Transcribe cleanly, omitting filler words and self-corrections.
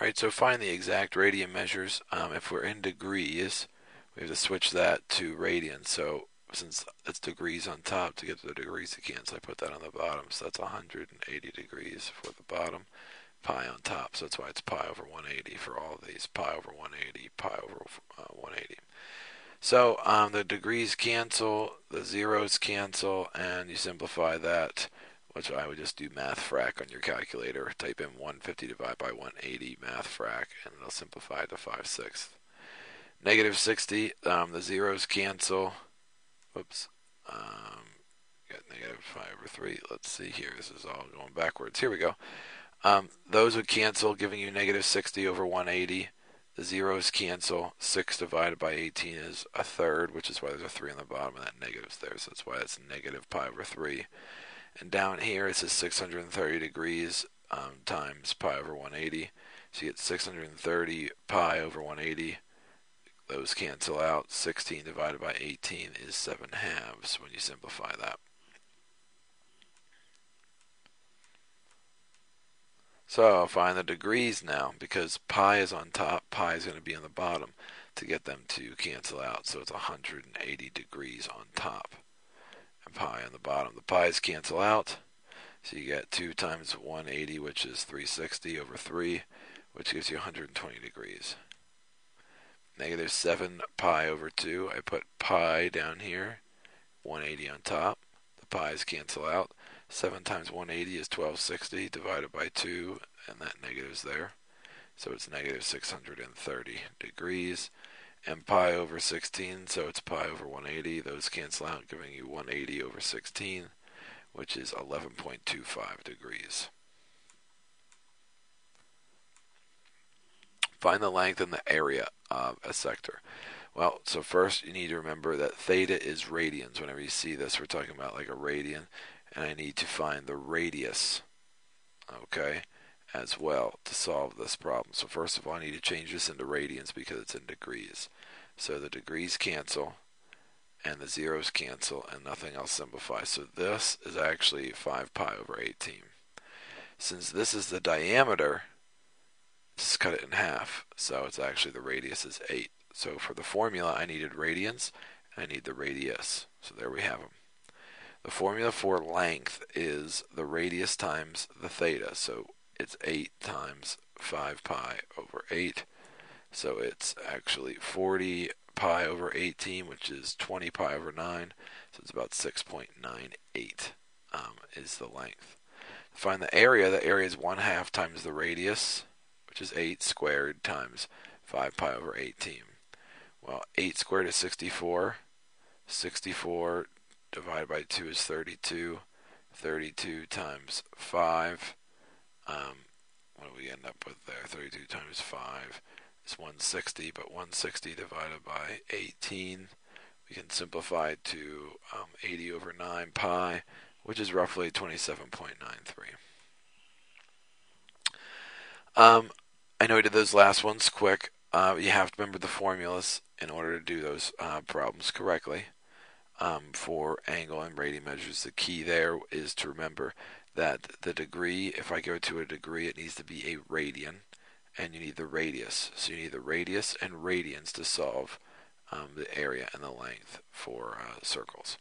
Alright, so find the exact radian measures. If we're in degrees, we have to switch that to radians. So since it's degrees on top, to get to the degrees to cancel, I put that on the bottom. So that's 180 degrees for the bottom, pi on top. So that's why it's pi over 180 for all of these. Pi over 180, pi over 180. So the degrees cancel, the zeros cancel, and you simplify that, which I would just do math frac on your calculator. Type in 150 divided by 180 math frac, and it'll simplify to 5/6. Negative 60, the zeros cancel. Whoops. Got negative 5 over 3. Let's see here. This is all going backwards. Here we go. Those would cancel, giving you negative 60 over 180. The zeros cancel. 6 divided by 18 is a third, which is why there's a 3 on the bottom, and that negative's there, so that's why it's negative pi over 3. And down here it says 630 degrees times pi over 180. So you get 630 pi over 180. Those cancel out. 16 divided by 18 is 7/2 when you simplify that. So I'll find the degrees now, because pi is on top, pi is going to be on the bottom to get them to cancel out. So it's 180 degrees on top and pi on the bottom. The pi's cancel out, so you get 2 times 180, which is 360 over 3, which gives you 120 degrees. Negative 7 pi over 2, I put pi down here, 180 on top. The pi's cancel out. 7 times 180 is 1260 divided by 2, and that negative's there. So it's negative 630 degrees. And pi over 16, so it's pi over 180. Those cancel out, giving you 180 over 16, which is 11.25 degrees. Find the length and the area of a sector. Well, so first you need to remember that theta is radians. Whenever you see this, we're talking about like a radian, and I need to find the radius, okay, as well to solve this problem. So first of all, I need to change this into radians because it's in degrees. So the degrees cancel, and the zeros cancel, and nothing else simplifies. So this is actually 5 pi over 18. Since this is the diameter, just cut it in half. So it's actually, the radius is 8. So for the formula, I needed radians, and I need the radius. So there we have them. The formula for length is the radius times the theta. So it's 8 times 5 pi over 8. So it's actually 40 pi over 18, which is 20 pi over 9. So it's about 6.98 is the length. To find the area is 1/2 times the radius, which is 8 squared times 5 pi over 18. Well, 8 squared is 64. 64 divided by 2 is 32. 32 times 5. What do we end up with there? 32 times 5 is 160, but 160 divided by 18, we can simplify to 80 over 9 pi, which is roughly 27.93. I know I did those last ones quick. You have to remember the formulas in order to do those problems correctly. For angle and radian measures, the key there is to remember that the degree, if I go to a degree, it needs to be a radian, and you need the radius. So you need the radius and radians to solve the area and the length for circles.